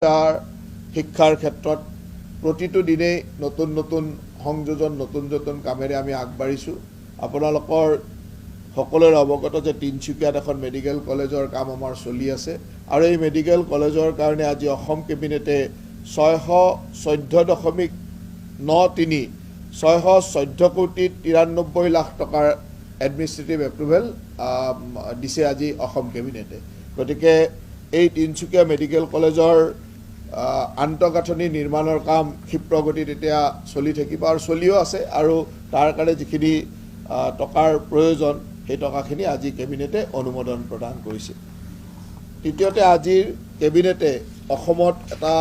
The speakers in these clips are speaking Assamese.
শিক্ষাৰ ক্ষেত্ৰত প্ৰতিটো দিনেই নতুন নতুন সংযোজন নতুন নতুন কামেৰে আমি আগবাঢ়িছোঁ। আপোনালোকৰ সকলোৰে অৱগত যে তিনিচুকীয়াত এখন মেডিকেল কলেজৰ কাম আমাৰ চলি আছে আৰু এই মেডিকেল কলেজৰ কাৰণে আজি অসম কেবিনেটে 614 কোটি 93 লাখ টকাৰ এডমিনিষ্ট্ৰেটিভ এপ্ৰুভেল দিছে আজি অসম কেবিনেটে। গতিকে এই তিনিচুকীয়া মেডিকেল কলেজৰ আন্তঃগাঁথনি নিৰ্মাণৰ কাম ক্ষিপ্ৰগতিত এতিয়া চলি থাকিব আৰু চলিও আছে আৰু তাৰ কাৰণে যিখিনি টকাৰ প্ৰয়োজন সেই টকাখিনি আজি কেবিনেটে অনুমোদন প্ৰদান কৰিছে। তৃতীয়তে আজিৰ কেবিনেটে অসমত এটা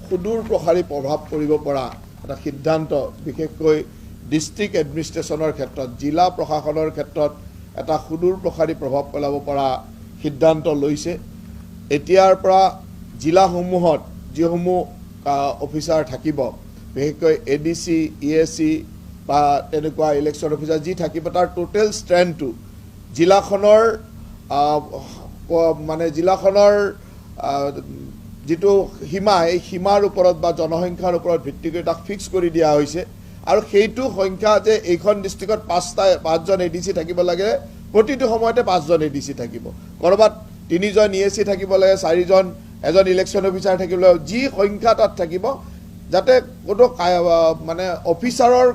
সুদূৰ প্ৰসাৰী প্ৰভাৱ পৰিব পৰা এটা সিদ্ধান্ত বিশেষকৈ ডিষ্ট্ৰিক্ট এডমিনিষ্ট্ৰেশ্যনৰ ক্ষেত্ৰত জিলা প্ৰশাসনৰ ক্ষেত্ৰত এটা সুদূৰ প্ৰসাৰী প্ৰভাৱ পেলাব পৰা সিদ্ধান্ত লৈছে। এতিয়াৰ পৰা জিলাসমূহত যিসমূহ অফিচাৰ থাকিব বিশেষকৈ ADC ESC বা তেনেকুৱা ইলেকশ্যন অফিচাৰ যি থাকিব তাৰ টোটেল ষ্ট্ৰেংথটো জিলাখনৰ জিলাখনৰ যিটো সীমা এই সীমাৰ ওপৰত বা জনসংখ্যাৰ ওপৰত ভিত্তি কৰি তাক ফিক্স কৰি দিয়া হৈছে আৰু সেইটো সংখ্যা যে এইখন ডিষ্ট্ৰিক্টত 5জন ADC থাকিব লাগে প্ৰতিটো সময়তে 5জন ADC থাকিব, ক'ৰবাত 3জন ESC থাকিব লাগে, 4জন এজন ইলেকশ্যন অফিচাৰ থাকিব লাগে, যি সংখ্যা তাত থাকিব যাতে কোনো অফিচাৰৰ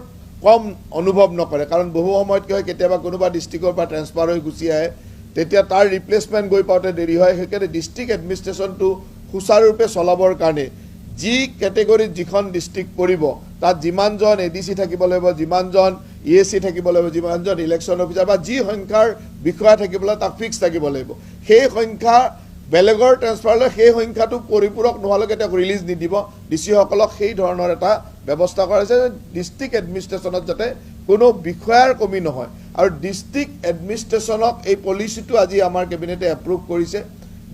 কম অনুভৱ নকৰে। কাৰণ বহু সময়ত কি হয় কেতিয়াবা কোনোবা ডিষ্ট্ৰিক্টৰ পৰা ট্ৰেন্সফাৰ হৈ গুচি আহে তেতিয়া তাৰ ৰিপ্লেচমেণ্ট গৈ পাওঁতে দেৰি হয়। সেইকাৰণে ডিষ্ট্ৰিক্ট এডমিনিষ্ট্ৰেশ্যনটো সুচাৰুৰূপে চলাবৰ কাৰণে যি কেটেগৰীত যিখন ডিষ্ট্ৰিক্ট পৰিব তাত যিমানজন ADC থাকিব লাগিব, যিমানজন ESC থাকিব লাগিব, যিমানজন ইলেকশ্যন অফিচাৰ বা যি সংখ্যাৰ বিষয়া থাকিব লাগিব তাক ফিক্স থাকিব লাগিব। সেই সংখ্যা বেলেগৰ ট্ৰেন্সফাৰলৈ সেই সংখ্যাটো পৰিপূৰক নোহোৱালৈকে তেওঁক ৰিলিজ নিদিব। ডিচিসকলক সেই ধৰণৰ এটা ব্যৱস্থা কৰা হৈছে যে ডিষ্ট্ৰিক্ট এডমিনিষ্ট্ৰেশ্যনত যাতে কোনো বিষয়াৰ কমি নহয় আৰু ডিষ্ট্ৰিক্ট এডমিনিষ্ট্ৰেশ্যনক এই পলিচিটো আজি আমাৰ কেবিনেটে এপ্ৰুভ কৰিছে।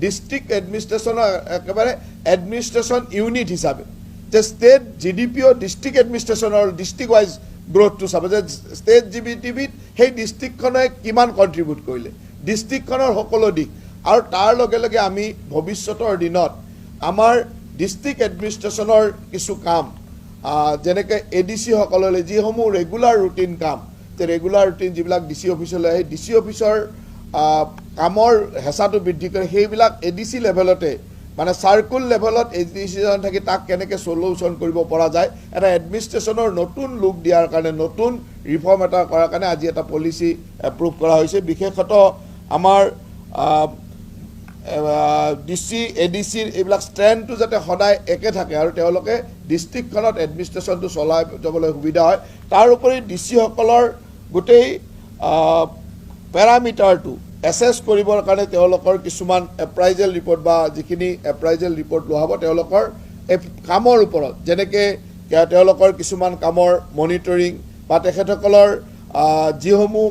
ডিষ্ট্ৰিক্ট এডমিনিষ্ট্ৰেশ্যনৰ একেবাৰে এডমিনিষ্ট্ৰেশ্যন ইউনিট হিচাপে যে ষ্টেট GDP ডিষ্ট্ৰিক্ট এডমিনিষ্ট্ৰেশ্যনৰ ডিষ্ট্ৰিক্ট ৱাইজ গ্ৰথটো চাব যে ষ্টেট GDPত সেই ডিষ্ট্ৰিক্টখনে কিমান কণ্ট্ৰিবিউট কৰিলে ডিষ্ট্ৰিক্টখনৰ সকলো দিশ আৰু তাৰ লগে লগে আমি ভৱিষ্যতৰ দিনত আমাৰ ডিষ্ট্ৰিক্ট এডমিনিষ্ট্ৰেশ্যনৰ কিছু কাম যেনেকৈ ADC সকললৈ যিসমূহ ৰেগুলাৰ ৰুটিন কাম ৰেগুলাৰ ৰুটিন যিবিলাক DC অফিচলৈ আহে DC অফিচৰ কামৰ হেঁচাটো বৃদ্ধি কৰে সেইবিলাক ADC লেভেলতে চাৰ্কুল লেভেলত ADC থাকি তাক কেনেকৈ চলিউশ্যন কৰিব পৰা যায় এটা এডমিনিষ্ট্ৰেশ্যনৰ নতুন লুক দিয়াৰ কাৰণে নতুন ৰিফৰ্ম এটা কৰাৰ কাৰণে আজি এটা পলিচি এপ্ৰুভ কৰা হৈছে। বিশেষতঃ আমাৰ DC ADCৰ এইবিলাক ষ্ট্ৰেংথটো যাতে সদায় একে থাকে আৰু তেওঁলোকে ডিষ্ট্ৰিক্টখনত এডমিনিষ্ট্ৰেশ্যনটো চলাই যাবলৈ সুবিধা হয়। তাৰ উপৰি DC সকলৰ গোটেই পেৰামিটাৰটো এছেছ কৰিবৰ কাৰণে তেওঁলোকৰ কিছুমান এপ্ৰাইজেল ৰিপৰ্ট বা যিখিনি এপ্ৰাইজেল ৰিপৰ্ট লোৱা হ'ব তেওঁলোকৰ কামৰ ওপৰত যেনেকৈ তেওঁলোকৰ কিছুমান কামৰ মনিটৰিং বা তেখেতসকলৰ যিসমূহ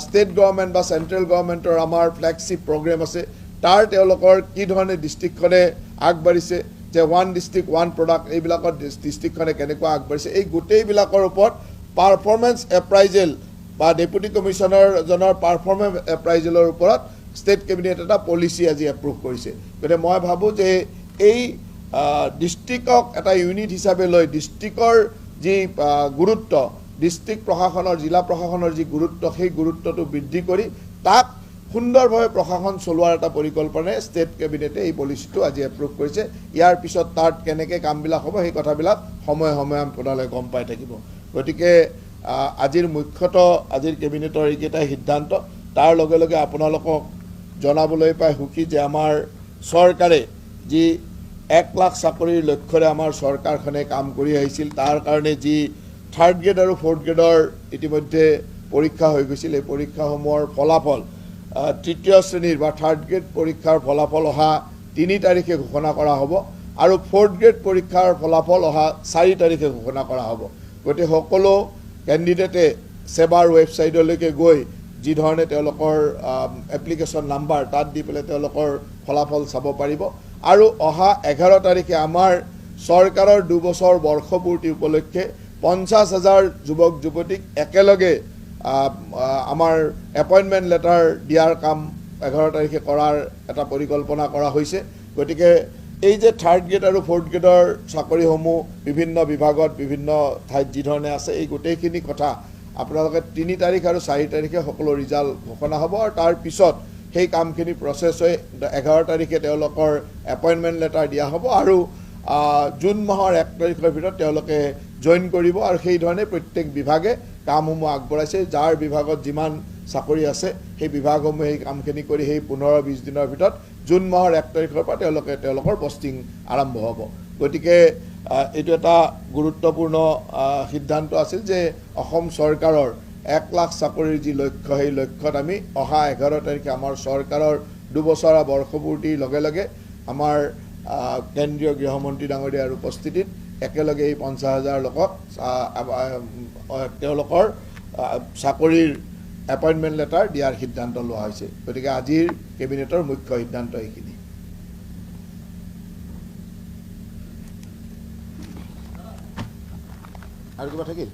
ষ্টেট গভৰ্ণমেণ্ট বা চেণ্ট্ৰেল গভৰ্ণমেণ্টৰ আমাৰ ফ্লেগশ্বিপ প্ৰগ্ৰেম আছে তাৰ তেওঁলোকৰ কি ধৰণে ডিষ্ট্ৰিক্টখনে আগবাঢ়িছে যে ওৱান ডিষ্ট্ৰিক্ট ওৱান প্ৰডাক্ট এইবিলাকত ডিষ্ট্ৰিক্টখনে কেনেকুৱা আগবাঢ়িছে এই গোটেইবিলাকৰ ওপৰত পাৰফৰ্মেঞ্চ এপ্ৰাইজেল বা ডেপুটি কমিশ্যনাৰজনৰ পাৰফৰ্মেঞ্চ এপ্ৰাইজেলৰ ওপৰত ষ্টেট কেবিনেট এটা পলিচি আজি এপ্ৰুভ কৰিছে। গতিকে মই ভাবোঁ যে এই ডিষ্ট্ৰিক্টক এটা ইউনিট হিচাপে লৈ ডিষ্ট্ৰিক্টৰ যি গুৰুত্ব ডিষ্ট্ৰিক্ট প্ৰশাসনৰ জিলা প্ৰশাসনৰ যি গুৰুত্ব সেই গুৰুত্বটো বৃদ্ধি কৰি তাক সুন্দৰভাৱে প্ৰশাসন চলোৱাৰ এটা পৰিকল্পনাৰে ষ্টেট কেবিনেটে এই পলিচিটো আজি এপ্ৰুভ কৰিছে। ইয়াৰ পিছত তাত কেনেকৈ কামবিলাক হ'ব সেই কথাবিলাক সময়ে সময়ে আপোনালোকে গম পাই থাকিব। গতিকে আজিৰ মুখ্যতঃ আজিৰ কেবিনেটৰ এইকেইটা সিদ্ধান্ত তাৰ লগে লগে আপোনালোকক জনাবলৈ পাই সুখী যে আমাৰ চৰকাৰে যি 1 লাখ চাকৰিৰ লক্ষ্যৰে আমাৰ চৰকাৰখনে কাম কৰি আহিছিল তাৰ কাৰণে যি 3rd গ্ৰেড আৰু 4th গ্ৰেডৰ ইতিমধ্যে পৰীক্ষা হৈ গৈছিল এই পৰীক্ষাসমূহৰ ফলাফল 3য় শ্ৰেণীৰ বা 3rd গ্ৰেড পৰীক্ষাৰ ফলাফল অহা 3 তাৰিখে ঘোষণা কৰা হ'ব আৰু 4th গ্ৰেড পৰীক্ষাৰ ফলাফল অহা 4 তাৰিখে ঘোষণা কৰা হ'ব। গতিকে সকলো কেণ্ডিডেটে সেৱাৰ ৱেবছাইটলৈকে গৈ যি ধৰণে তেওঁলোকৰ এপ্লিকেশ্যন নাম্বাৰ তাত দি পেলাই তেওঁলোকৰ ফলাফল চাব পাৰিব আৰু অহা 11 তাৰিখে আমাৰ চৰকাৰৰ 2 বছৰ বৰ্ষপূৰ্তি উপলক্ষে 50,000 যুৱক যুৱতীক একেলগে আমাৰ এপইণ্টমেণ্ট লেটাৰ দিয়াৰ কাম 11 তাৰিখে কৰাৰ এটা পৰিকল্পনা কৰা হৈছে। গতিকে এই যে থাৰ্ড গ্ৰেড আৰু ফ'ৰ্থ গ্ৰেডৰ চাকৰিসমূহ বিভিন্ন বিভাগত বিভিন্ন ঠাইত যি ধৰণে আছে এই গোটেইখিনি কথা আপোনালোকে 3 তাৰিখ আৰু 4 তাৰিখে সকলো ৰিজাল্ট ঘোষণা হ'ব আৰু তাৰ পিছত সেই কামখিনি প্ৰচেছ হৈ 11 তাৰিখে তেওঁলোকৰ এপইণ্টমেণ্ট লেটাৰ দিয়া হ'ব আৰু জুন মাহৰ 1 তাৰিখৰ ভিতৰত তেওঁলোকে জইন কৰিব আৰু সেই ধৰণে প্ৰত্যেক বিভাগে কামসমূহ আগবঢ়াইছে যাৰ বিভাগত যিমান চাকৰি আছে সেই বিভাগসমূহে এই কামখিনি কৰি সেই 15-20 দিনৰ ভিতৰত জুন মাহৰ 1 তাৰিখৰ পৰা তেওঁলোকৰ পষ্টিং আৰম্ভ হ'ব গতিকে এইটো এটা গুৰুত্বপূৰ্ণ সিদ্ধান্ত আছিল যে অসম চৰকাৰৰ 1 লাখ চাকৰিৰ যি লক্ষ্য সেই লক্ষ্যত আমি অহা 11 তাৰিখে আমাৰ চৰকাৰৰ 2 বছৰীয়া বৰ্ষপূৰ্তিৰ লগে লগে আমাৰ কেন্দ্ৰীয় গৃহমন্ত্ৰী ডাঙৰীয়াৰ উপস্থিতিত একেলগে এই 50,000 লোকক তেওঁলোকৰ চাকৰিৰ এপইণ্টমেণ্ট লেটাৰ দিয়াৰ সিদ্ধান্ত লোৱা হৈছে গতিকে আজিৰ কেবিনেটৰ মুখ্য সিদ্ধান্ত এইখিনি আৰু কিবা থাকিল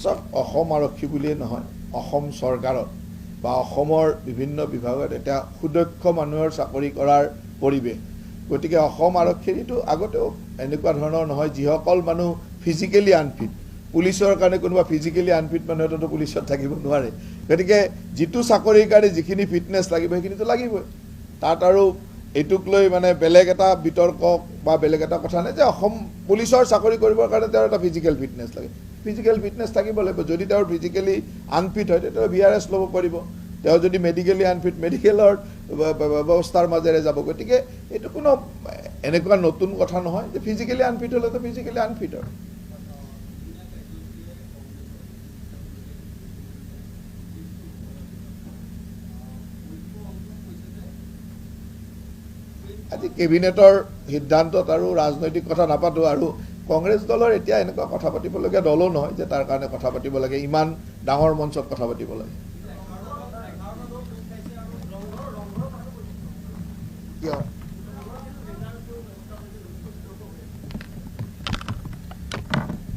সব অসম আৰক্ষী বুলিয়ে নহয় অসম চৰকাৰত বা অসমৰ বিভিন্ন বিভাগত এটা সুদক্ষ মানুহৰ চাকৰি কৰাৰ পৰিৱেশ গতিকে অসম আৰক্ষীৰ এইটো আগতেও এনেকুৱা ধৰণৰ নহয় যিসকল মানুহ ফিজিকেলি আনফিট পুলিচৰ কাৰণে কোনোবা ফিজিকেলি আনফিট মানুহ এটাতো পুলিচত থাকিব নোৱাৰে গতিকে যিটো চাকৰিৰ কাৰণে যিখিনি ফিটনেছ লাগিব সেইখিনিতো লাগিবই তাত আৰু এইটোক লৈ মানে বেলেগ এটা বিতৰ্ক বা বেলেগ এটা কথা নাই যে অসম পুলিচৰ চাকৰি কৰিবৰ কাৰণে তেওঁৰ এটা ফিজিকেল ফিটনেছ লাগে ফিজিকেল ফিটনেছ থাকিব লাগিব যদি তেওঁৰ ফিজিকেলি আনফিট হয় তেতিয়া VRS ল'ব পাৰিব তেওঁ যদি মেডিকেলি আনফিট মেডিকেলৰ ব্যৱস্থাৰ মাজেৰে যাব গতিকে এইটো কোনো এনেকুৱা নতুন কথা নহয় যে ফিজিকেলি আনফিট হ'লেতো ফিজিকেলি আনফিট হয় আজি কেবিনেটৰ সিদ্ধান্তত আৰু ৰাজনৈতিক কথা নাপাতো আৰু কংগ্ৰেছ দলৰ এতিয়া এনেকুৱা কথা পাতিবলগীয়া দলো নহয় যে তাৰ কাৰণে কথা পাতিব লাগে ইমান ডাঙৰ মঞ্চত কথা পাতিব লাগে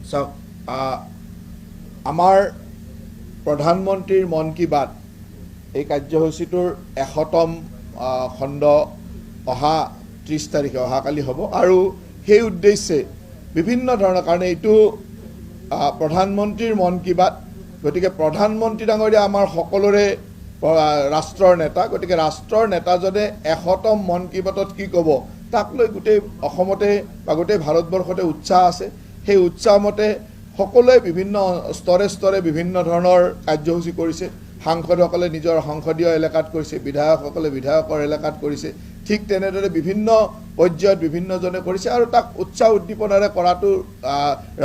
চাওক আমাৰ প্ৰধানমন্ত্ৰীৰ মন কী বাত এই কাৰ্যসূচীটোৰ 100তম খণ্ড অহা 30 তাৰিখে অহাকালি হ'ব আৰু সেই উদ্দেশ্যে বিভিন্ন ধৰণৰ কাৰণে এইটো প্ৰধানমন্ত্ৰীৰ মন কী বাত গতিকে প্ৰধানমন্ত্ৰী ডাঙৰীয়া আমাৰ সকলোৰে ৰাষ্ট্ৰৰ নেতা গতিকে ৰাষ্ট্ৰৰ নেতাজনে 100তম মন কী বাতত কি ক'ব তাক লৈ গোটেই অসমতে বা গোটেই ভাৰতবৰ্ষতে উৎসাহ আছে সেই উৎসাহ মতে সকলোৱে বিভিন্ন স্তৰে স্তৰে বিভিন্ন ধৰণৰ কাৰ্যসূচী কৰিছে সাংসদসকলে নিজৰ সংসদীয় এলেকাত কৰিছে বিধায়কসকলে বিধায়কৰ এলেকাত কৰিছে ঠিক তেনেদৰে বিভিন্ন পৰ্যায়ত বিভিন্নজনে কৰিছে আৰু তাক উৎসাহ উদ্দীপনাৰে কৰাটো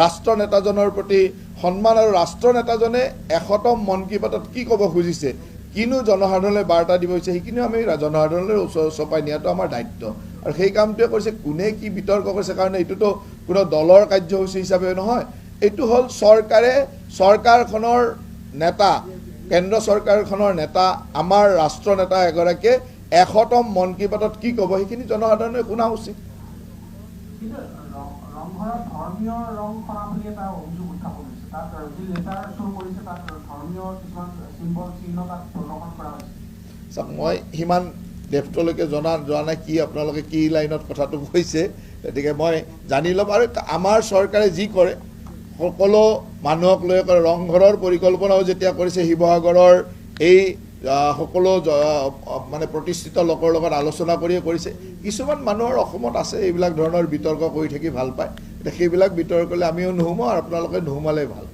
ৰাষ্ট্ৰ নেতাজনৰ প্ৰতি সন্মান আৰু ৰাষ্ট্ৰ নেতাজনে 100তম মন কী বাতত কি ক'ব খুজিছে কিনো জনসাধাৰণলৈ বাৰ্তা দিব হৈছে সেইখিনিও আমি জনসাধাৰণলৈ চপাই নিয়াটো আমাৰ দায়িত্ব আৰু সেই কামটোৱে কৰিছে কোনে কি বিতৰ্ক কৰিছে কাৰণ এইটোতো কোনো দলৰ কাৰ্যসূচী হিচাপে নহয় এইটো হ'ল চৰকাৰখনৰ নেতা কেন্দ্ৰ চৰকাৰখনৰ নেতা আমাৰ ৰাষ্ট্ৰ নেতা এগৰাকীয়ে 100তম মন কী বাতত কি ক'ব সেইখিনি জনসাধাৰণে শুনা উচিত মই সিমান ডেপ্থলৈকে যোৱা নাই কি আপোনালোকে কি লাইনত কথাটো কৈছে গতিকে মই জানি ল'ম আৰু আমাৰ চৰকাৰে যি কৰে সকলো মানুহক লৈ কৰে ৰংঘৰৰ পৰিকল্পনাও যেতিয়া কৰিছে শিৱসাগৰৰ এই সকলো মানে প্ৰতিষ্ঠিত লোকৰ লগত আলোচনা কৰিয়ে কৰিছে কিছুমান মানুহৰ অসমত আছে এইবিলাক ধৰণৰ বিতৰ্ক কৰি থাকি ভাল পায় সেইবিলাক বিতৰ্কলৈ আমিও নুহুমাওঁ আৰু আপোনালোকে নুহুমালে ভাল